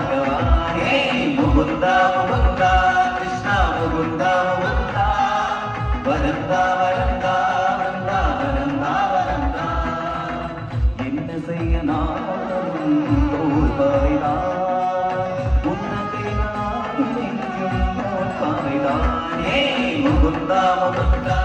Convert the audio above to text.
பகவானே முகுந்தா முகுந்தா கிருஷ்ணா முகுந்தா முகுந்தா வரந்தா வரந்தா வரந்தா வரந்தா வரந்தா என்ன செய்ய நானும் தோல்பாய்தான் உன்னதை நான் நெஞ்சும் தோல்பாய்தான் முகுந்தா முகுந்தா